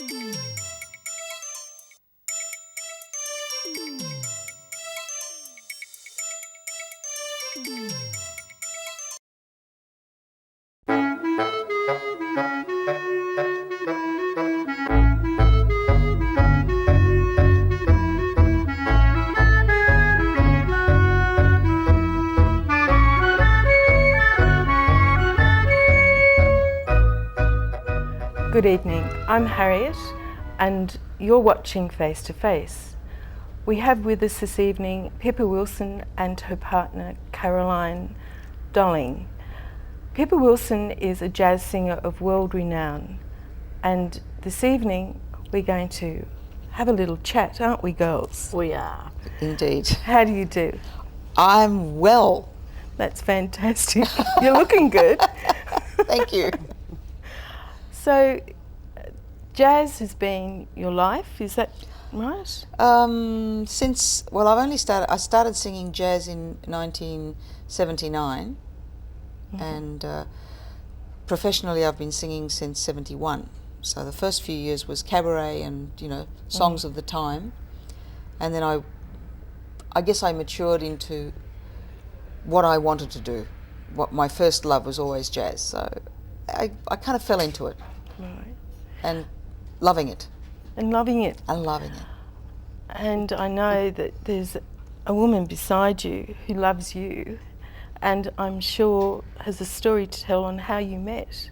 Good evening, I'm Harriet and you're watching Face to Face. We have with us this evening Pippa Wilson and her partner Caroline Dolling. Pippa Wilson is a jazz singer of world renown, and this evening we're going to have a little chat, aren't we, girls? We are. Indeed. How do you do? I'm well. That's fantastic. You're looking good. Thank you. So, jazz has been your life, is that right? I started singing jazz in 1979, and professionally I've been singing since 71. So the first few years was cabaret and, songs of the time, and then I guess I matured into what I wanted to do. What my first love was always jazz, so I kind of fell into it. Right. And loving it. And loving it. And loving it. And I know that there's a woman beside you who loves you, and I'm sure has a story to tell on how you met.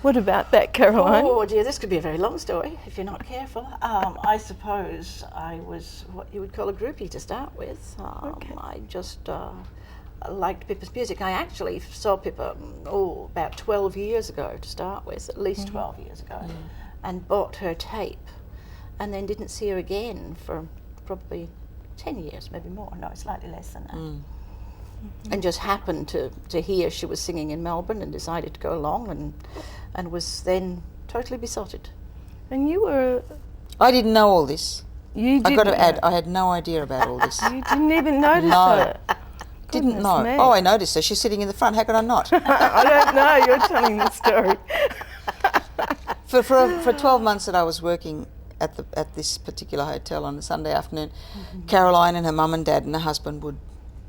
What about that, Caroline? Oh dear, this could be a very long story if you're not careful. I suppose I was what you would call a groupie to start with. Okay. I just liked Pippa's music. I actually saw Pippa about 12 years ago to start with, at least 12 years ago, and bought her tape, and then didn't see her again for probably 10 years, maybe more, no, slightly less than that. And just happened to hear she was singing in Melbourne and decided to go along, and was then totally besotted. And you were... I didn't know all this. You I've got didn't to add, know. I had no idea about all this. You didn't even notice No. her. Didn't Goodness know. me. Oh, I noticed her. She's sitting in the front. How could I not? I don't know, you're telling the story. For 12 months that I was working at this particular hotel on a Sunday afternoon, Caroline and her mum and dad and her husband would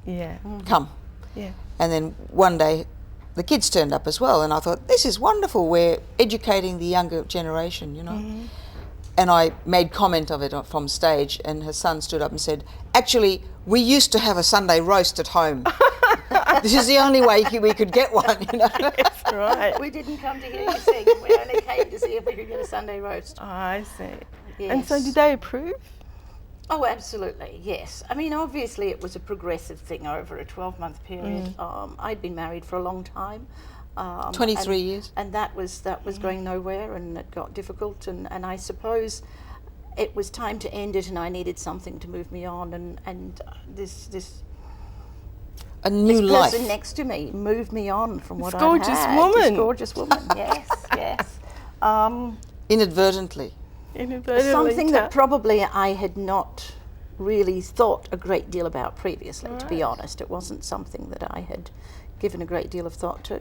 Yeah. come. Yeah. And then one day the kids turned up as well, and I thought, this is wonderful. We're educating the younger generation, And I made comment of it from stage, and her son stood up and said, actually, we used to have a Sunday roast at home. This is the only way we could get one, That's right. We didn't come to hear you sing, we only came to see if we could get a Sunday roast. I see. Yes. And so did they approve? Oh, absolutely, yes. I mean, obviously it was a progressive thing over a 12-month period. I'd been married for a long time. 23 years. And that was going nowhere, and it got difficult, and I suppose it was time to end it, and I needed something to move me on, and this A new this life. person next to me moved me on from what I'd gorgeous had. woman. This gorgeous woman, yes. Inadvertently. Inadvertently. Something that probably I had not really thought a great deal about previously, to be honest. It wasn't something that I had given a great deal of thought to.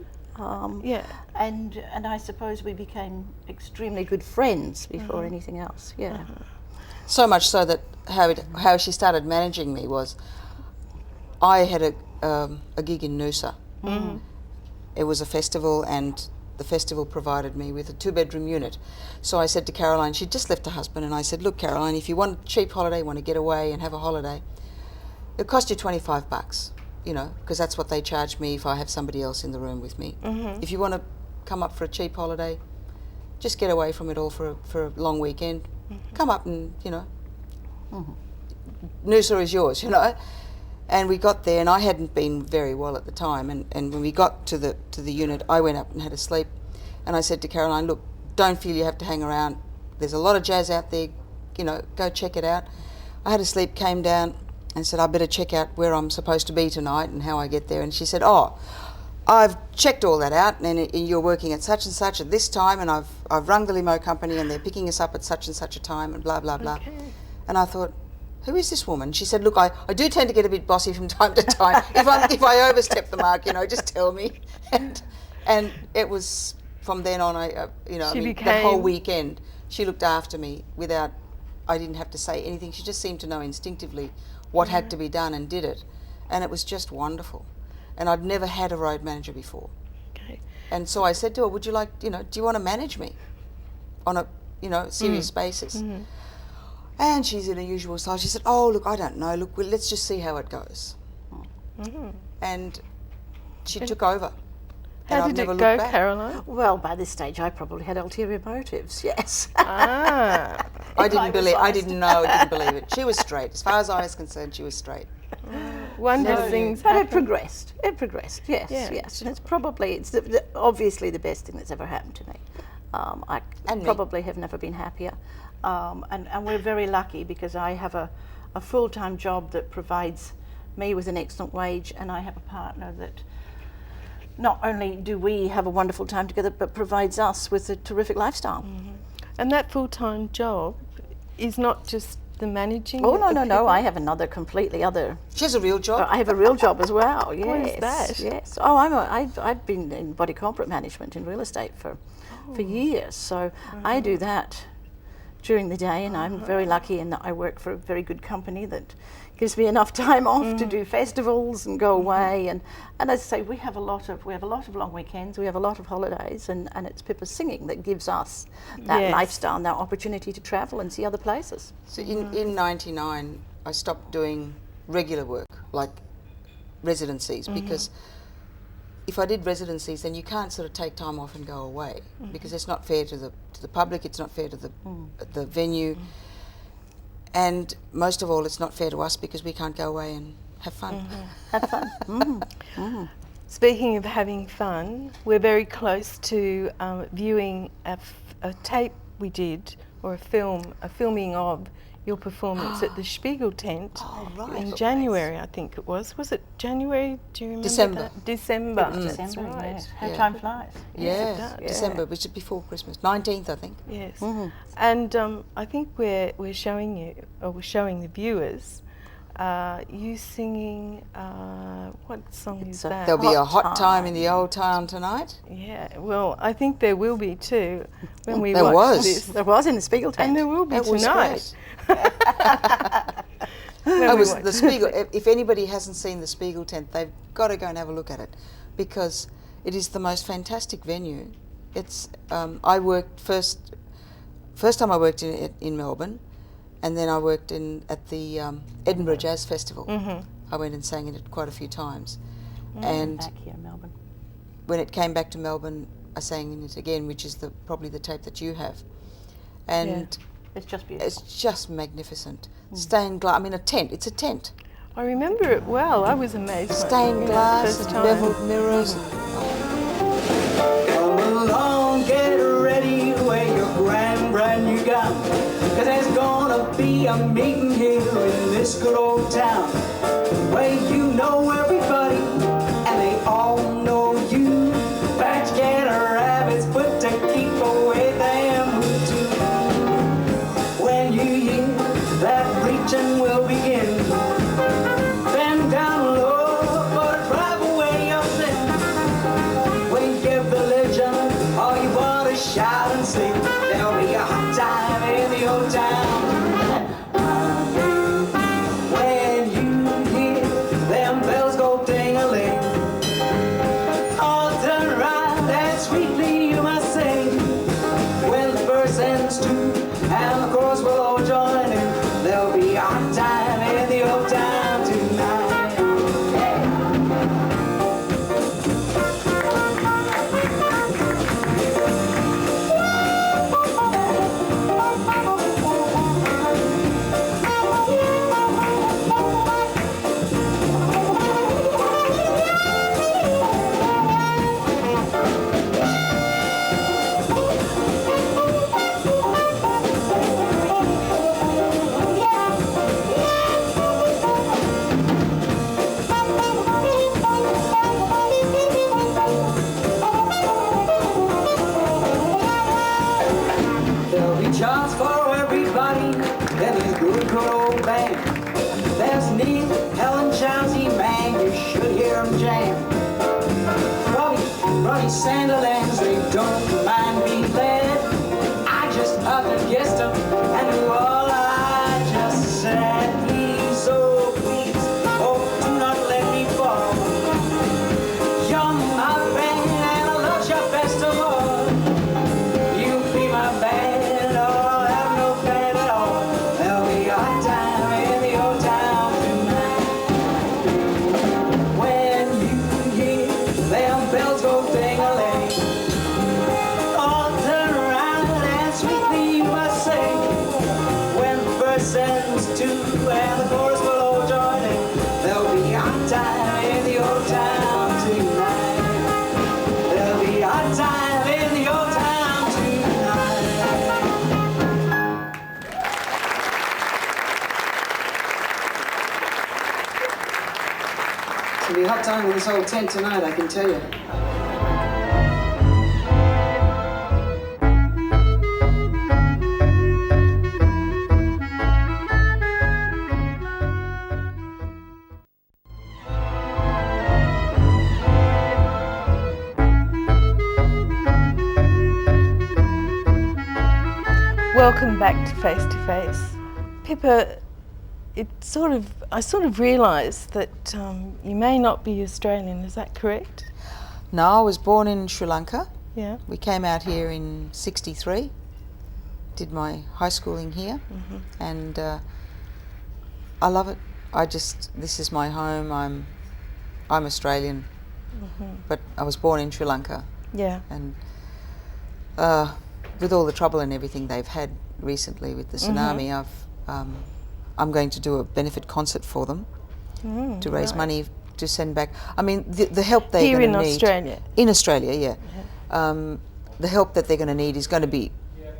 Yeah. And I suppose we became extremely good friends before anything else, yeah. So much so that how she started managing me was, I had a gig in Noosa. It was a festival, and the festival provided me with a 2-bedroom unit. So I said to Caroline, she'd just left her husband, and I said, look, Caroline, if you want a cheap holiday, want to get away and have a holiday, it'll cost you $25, because that's what they charge me if I have somebody else in the room with me. If you want to come up for a cheap holiday, just get away from it all for a long weekend, come up and, Noosa is yours, And we got there, and I hadn't been very well at the time, and when we got to the unit, I went up and had a sleep, and I said to Caroline, look, don't feel you have to hang around. There's a lot of jazz out there, go check it out. I had a sleep, came down, and said, I better check out where I'm supposed to be tonight and how I get there. And she said, oh, I've checked all that out, and you're working at such and such at this time, and I've rung the limo company, and they're picking us up at such and such a time, and blah, blah, blah. Okay. And I thought, who is this woman? She said, look, I do tend to get a bit bossy from time to time. if I overstep the mark, just tell me. And it was from then on, the whole weekend, she looked after me without, I didn't have to say anything. She just seemed to know instinctively what had to be done and did it. And it was just wonderful. And I'd never had a road manager before. Okay. And so I said to her, would you like, do you want to manage me on a, serious basis? Mm-hmm. And she's in her usual style. She said, oh, look, I don't know. Look, let's just see how it goes. Mm-hmm. And she took over. How did it go, Caroline? Well, by this stage, I probably had ulterior motives. Yes. Ah. I didn't believe it. She was straight. As far as I was concerned, she was straight. Wonderful things But happen. it progressed. Yes, Yeah. yes. And it's obviously the best thing that's ever happened to me. I And me. probably have never been happier. And we're very lucky because I have a full-time job that provides me with an excellent wage, and I have a partner that not only do we have a wonderful time together, but provides us with a terrific lifestyle. Mm-hmm. And that full-time job is not just the managing. Oh, of no. people? I have another completely other... She has a real job. I have a real job as well, yes. What is that? Yes. Oh, I've been in body corporate management in real estate for years, so I do that during the day, and I'm very lucky in that I work for a very good company that gives me enough time off to do festivals and go away, and as I say, we have a lot of long weekends, we have a lot of holidays, and it's Pippa's singing that gives us that Yes. lifestyle and that opportunity to travel and see other places. So in 99, I stopped doing regular work, like residencies, because if I did residencies, then you can't sort of take time off and go away, because it's not fair to the public, it's not fair to the venue, and most of all, it's not fair to us because we can't go away and have fun. Have fun. Speaking of having fun, we're very close to viewing a tape we did, or a filming of your performance at the Spiegel tent Oh, right. in January, I think it was. Was it January? Do you remember December. that? December. That's December, right. yes. How Yeah. time flies. Yeah, does. December, which is before Christmas, 19th, I think. Yes. And I think we're showing you, or we're showing the viewers, you singing, what song is that? There'll be a Hot hot time in time. the old town tonight. Yeah, well, I think there will be too when we There watch was. this. There was in the Spiegel tent. And there will be It was tonight. great. When It we was watch the Spiegel. If anybody hasn't seen the Spiegel tent, they've got to go and have a look at it, because it is the most fantastic venue. It's I worked first time I worked in Melbourne, and then I worked at the Edinburgh Jazz Festival. I went and sang in it quite a few times, and Back here in Melbourne. when it came back to Melbourne, I sang in it again, which is probably the tape that you have, and It's just beautiful. it's just magnificent. Stained glass. I mean, it's a tent. I remember it well. I was amazed. when I Stained saw it glass the first and time. beveled mirrors. Come along, get ready, wear your brand new gown, 'cause there's gonna be a meeting here in this good old town, where you know everybody and they all know you. Batch get rabbits put to keep away them who do. When you hear that preaching will begin, bend down low for to drive away your sin. When you give the legend all you want to shout and sing, there'll be a hot time in the old town. When you hear them bells go ding-a-ling, all turn around and sweetly you must sing. When the verse ends too and the chorus will all join in, there'll be a hot time in the old town tonight. Yeah. There'll be charts for everybody in this good old band. There's Neil, Helen, Chelsea, man, you should hear them jam. Robbie, Sandilands, they don't mind being led. I just love to kissed him, and all I just said, please, oh please, oh do not let me fall. You're my band and I love you best of all. You be my band, or I'll have no band at all. There'll be a time in the old town tonight. When you hear them bells go ding-a-ling, all turn around and sweetly you must sing. When the verse ends too and the chorus will all join in, there'll be a time in the old town tonight. There'll be a time in the old town tonight. It's gonna be a hot time in this whole tent tonight, I can tell you. Welcome back to Face to Face. Pippa, I sort of realised that you may not be Australian, is that correct? No, I was born in Sri Lanka. Yeah. We came out here in '63, did my high schooling here, and I love it. This is my home. I'm Australian, but I was born in Sri Lanka, Yeah. and with all the trouble and everything they've had recently with the tsunami, I'm going to do a benefit concert for them to raise money to send back. I mean, the help they're Here going in to need Australia. in Australia, yeah. The help that they're going to need is going to be,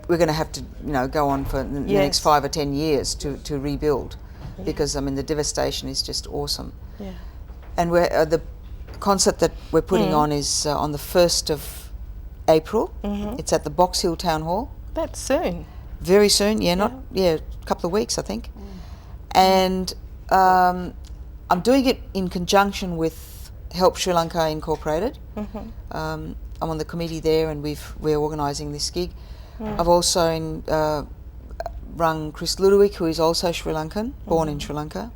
we're going to have to, go on for the next 5 or 10 years to rebuild, because I mean the devastation is just awesome. Yeah. And the concert that we're putting on is on the 1st of April. It's at the Box Hill Town Hall. That's soon. Very soon, a couple of weeks, I think. And I'm doing it in conjunction with Help Sri Lanka Incorporated. I'm on the committee there, and we're organising this gig. I've also rung Chris Ludowick, who is also Sri Lankan, born in Sri Lanka,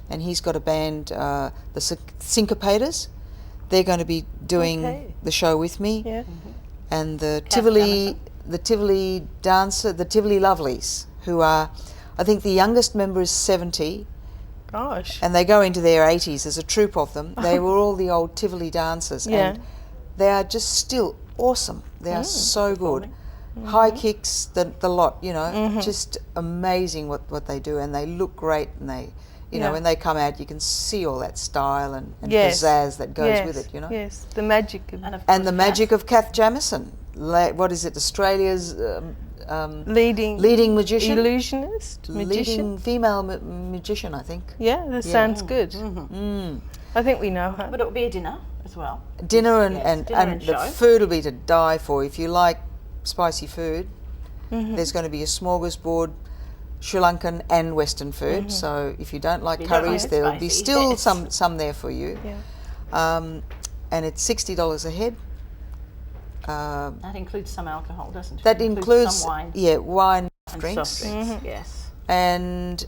and he's got a band, the Syncopators. They're going to be doing the show with me. Yeah. And the Tivoli dancer, the Tivoli Lovelies, who are, I think the youngest member is 70, Gosh. and they go into their 80s. There's a troupe of them. They were all the old Tivoli dancers, and they are just still awesome. They are so good. High kicks, the lot, just amazing what they do, and they look great, and they, when they come out, you can see all that style and pizzazz that goes with it, Yes, the magic of And the magic of Kath Jamison. What is it? Australia's leading magician, illusionist, leading female magician, I think. Yeah, that sounds good. I think we know her. But it'll be a dinner as well. Dinner and dinner and the show. food will be to die for. If you like spicy food, there's going to be a smorgasbord, Sri Lankan and Western food. So if you don't like curries, there'll be still some there for you. Yeah. And it's $60 a head. That includes some alcohol, doesn't it? That includes some wine. Yeah, wine, And drinks. soft drinks, yes. And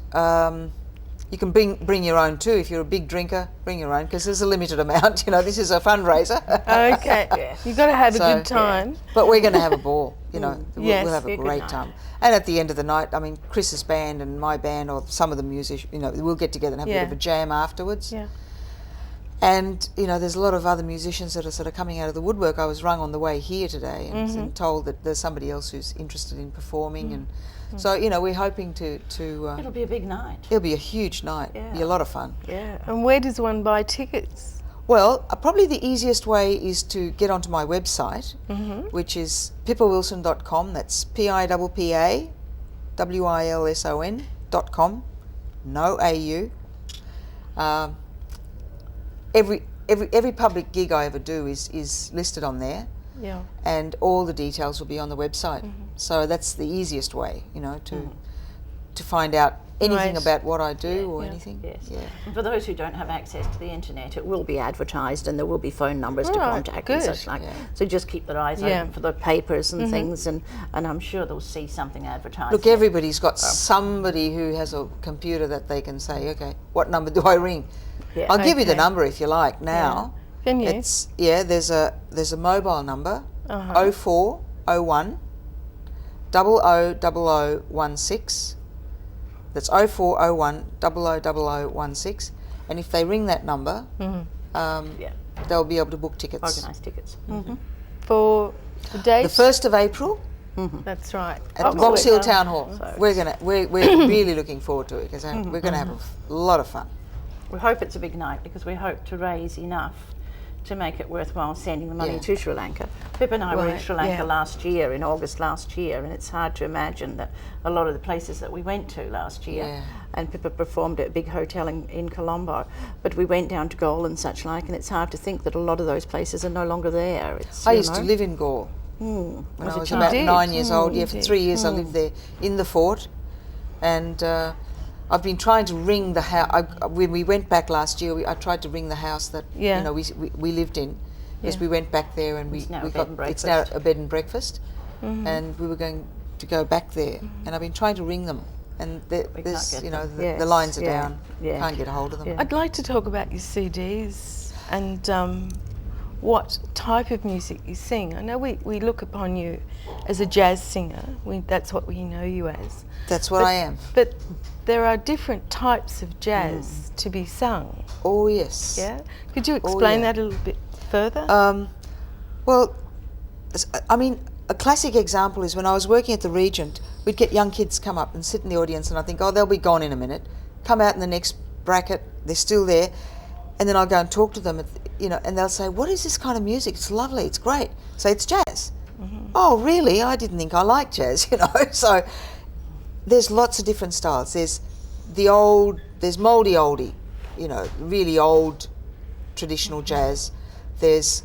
you can bring your own too. If you're a big drinker, bring your own, because there's a limited amount. This is a fundraiser. Okay. Yes. You've got to have a So, good time. But we're going to have a ball. We'll Yes. have Be a a good great night. time. And at the end of the night, I mean, Chris's band and my band, or some of the musicians, we'll get together and have a bit of a jam afterwards. Yeah. And there's a lot of other musicians that are sort of coming out of the woodwork. I was rung on the way here today and told that there's somebody else who's interested in performing, and so we're hoping to. It'll be a big night. It'll be a huge night. Yeah. Be a lot of fun. Yeah. And where does one buy tickets? Well, probably the easiest way is to get onto my website, which is pippawilson.com. That's PIPPAWILSON.com. No AU. Every public gig I ever do is listed on there, and all the details will be on the website. So that's the easiest way, to find out anything Right. about what I do or Yeah. anything. Yes. Yeah. And for those who don't have access to the internet, it will be advertised and there will be phone numbers to Right, contact and good. such like. Yeah. So just keep their eyes Yeah. open for the papers and things, and I'm sure they'll see something advertised. Look, everybody's got somebody who has a computer that they can say, okay, what number do I ring? Yeah. I'll give you the Okay. number if you like now. Can you? It's there's a mobile number, Uh-huh. 0401 000016. That's 0401 000016. And if they ring that number, Yeah. they'll be able to book tickets. Organised tickets. For the date? The 1st of April That's right. at Box Hill Town Hall. We're really looking forward to it because we're going to have a lot of fun. We hope it's a big night because we hope to raise enough to make it worthwhile sending the money Yeah. to Sri Lanka. Pippa and I were in Right, Sri Lanka yeah. last year, in August last year, and it's hard to imagine that a lot of the places that we went to last year, Yeah. and Pippa performed at a big hotel in Colombo, but we went down to Galle and such like, and it's hard to think that a lot of those places are no longer there. It's, I you used to know, live in Galle when as I a was child. about You did? 9 years old. Yeah, you for did. 3 years I lived there in the fort, and I've been trying to ring the house. When we went back last year, I tried to ring the house that Yeah. you know we lived in, because Yeah. we went back there and It's now a we bed got and it's now breakfast. a bed and breakfast, and we were going to go back there, and I've been trying to ring them, and can't there's get you know them. the Yes, lines are yeah, down, yeah. can't get a hold of them. Yeah. I'd like to talk about your CDs and what type of music you sing. I know we look upon you as a jazz singer. That's what we know you as. That's what I am. But there are different types of jazz to be sung. Oh yes. Yeah? Could you explain yeah. that a little bit further? Well, I mean, a classic example is when I was working at the Regent, we'd get young kids come up and sit in the audience, and I think, oh, they'll be gone in a minute. Come out in the next bracket, they're still there, and then I'll go and talk to them, and they'll say, what is this kind of music? It's lovely, it's great. Say, it's jazz. Oh, really? I didn't think I liked jazz, So there's lots of different styles. There's mouldy oldie, really old traditional jazz. There's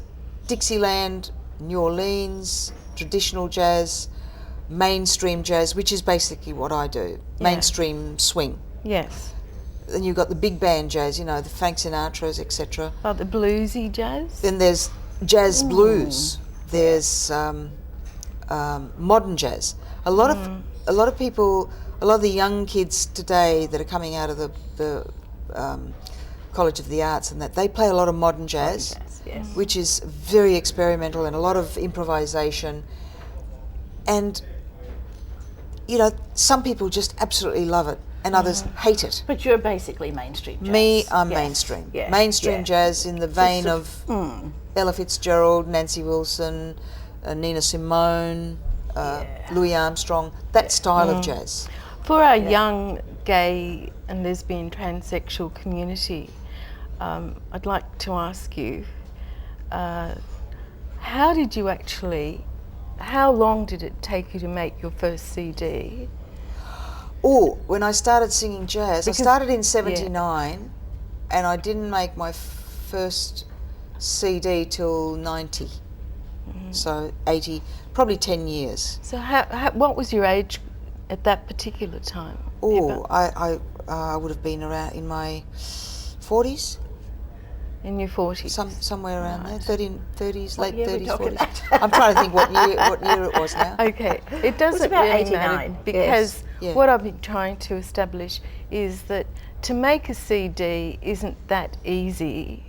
Dixieland, New Orleans, traditional jazz, mainstream jazz, which is basically what I do, mainstream swing. yes. Then you've got the big band jazz, the Frank Sinatras, etc. Like the bluesy jazz? Then there's jazz blues. There's modern jazz. A lot of people, a lot of the young kids today that are coming out of the College of the Arts and that, they play a lot of modern jazz. Yes. Which is very experimental and a lot of improvisation. And, some people just absolutely love it and others hate it. But you're basically mainstream jazz. Me, I'm Yes. mainstream. Yeah. Mainstream Yeah. jazz in the vein Just of Ella Fitzgerald, Nancy Wilson, Nina Simone, Louis Armstrong, that style of jazz. For our young gay and lesbian transsexual community, I'd like to ask you, how long did it take you to make your first CD? Oh, when I started singing jazz, Because- I started in 79 and I didn't make my first CD till 90. So 80, probably 10 years. So what was your age at that particular time? Oh, Pippa? I would have been around in my 40s, In your 40s? somewhere around there, 30s, late year we 30s, talking 40s. I'm trying to think what year it was now. Okay, it doesn't about really 89, matter because Yeah. what I've been trying to establish is that to make a CD isn't that easy.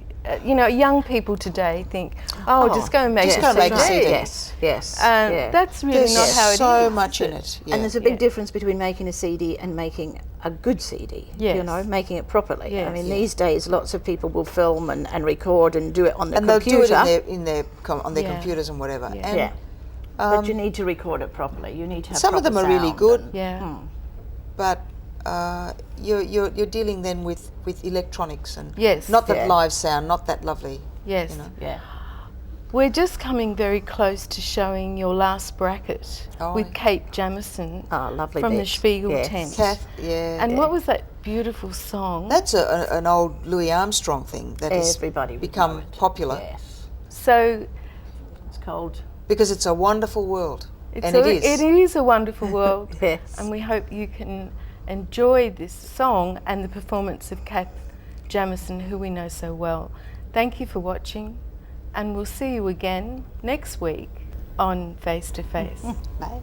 Young people today think, just go and make just a go CD. make a CD. Yes. That's really There's not how it is. so much in it. Yeah. And there's a big difference between making a CD and making a good CD. Yes. Making it properly. Yes. I mean, these days, lots of people will film and record and do it on their and computer. they'll do it on their Yeah. computers and whatever. Yeah. And Yeah. But you need to record it properly. You need to have some of them are proper really sound good, and- Yeah. but you're dealing then with electronics and Yes. not that Yeah. live sound, not that lovely. Yes. Yeah. We're just coming very close to showing your last bracket Oh, with yeah. Kate Jamison Oh, lovely from the bit. Spiegel Yes. tent. Kath, yeah. And what was that beautiful song? That's an old Louis Armstrong thing that has Everybody would become know it. popular Yes. So It's called. because it's a wonderful world, it is. is a wonderful world. Yes. And we hope you can enjoy this song and the performance of Kath Jamison, who we know so well. Thank you for watching, and we'll see you again next week on Face to Face. Bye.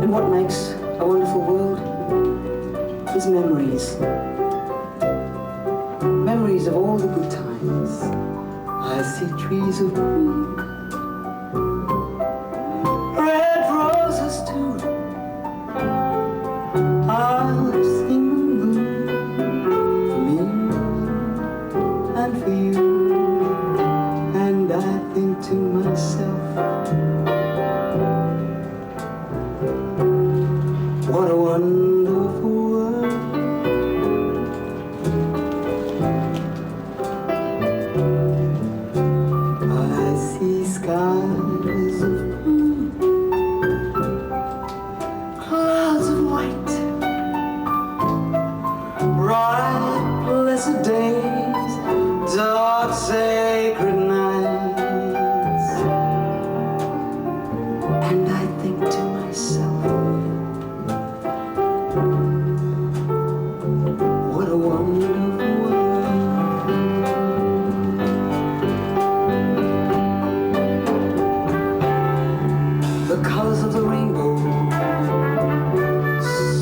And what makes a wonderful world is memories. Memories of all the good times. I see trees of green, red roses too. I've seen them bloom for me and for you. And I think to myself, what a wonderful world. I see skies of blue, clouds of white, bright blessed days, dark sacred nights. And I think to myself, what a wonderful world. The colors of the rainbow,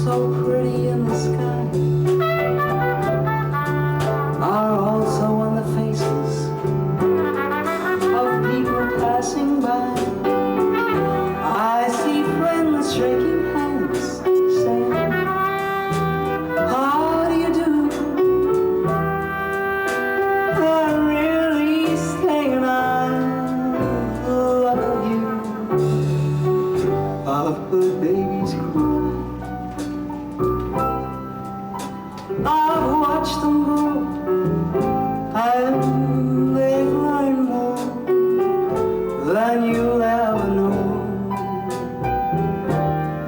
so pretty in the sky, are also on the faces of people passing by. I see friends shaking hands, saying, how do you do? They're really saying, I love you. I've heard babies cry, I've watched them grow, and they've learned more than you'll ever know.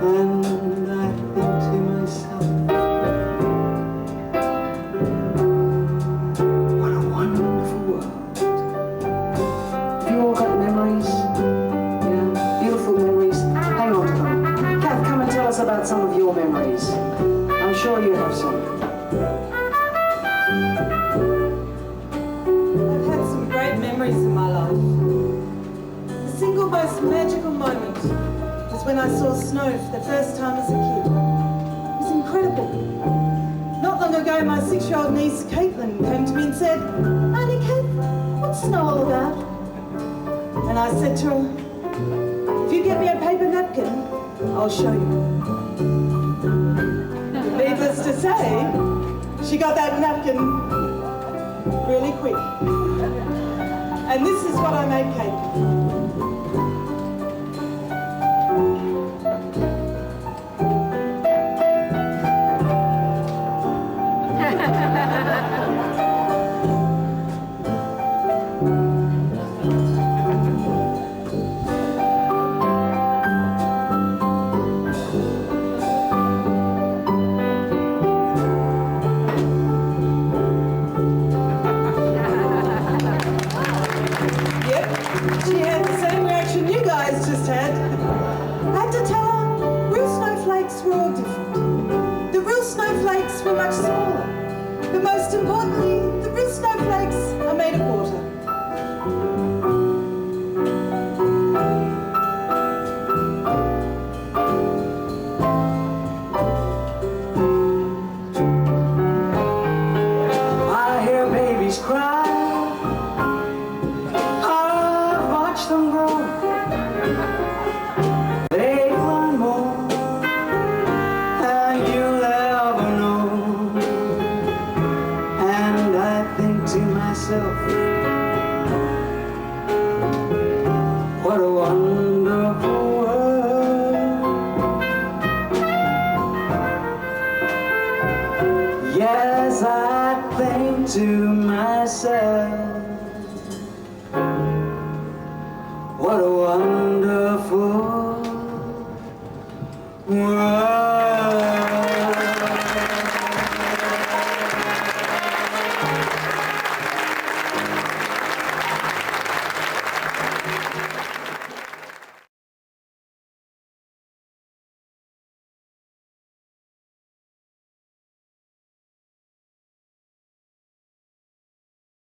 And I think to myself, what a wonderful world. Have you all got memories? Yeah, beautiful memories. Hang on to them. Kath, come and tell us about some of your memories. I'm sure you have some. I've had some great memories in my life. The single most magical moment was when I saw snow for the first time as a kid. It was incredible. Not long ago, my 6-year-old niece, Caitlin, came to me and said, Auntie Kath, what's snow all about? And I said to her, if you get me a paper napkin, I'll show you. Needless to say, she got that napkin really quick. And this is what I made Caitlin. She had the same reaction you guys just had. I had to tell her real snowflakes were all different. The real snowflakes were much smaller. But most importantly, the real snowflakes are made of water. I hear babies cry, I've watched them grow. They've learned more than you'll ever know. And I think to myself, what a wonderful world. Yes, I think to myself, what a wonderful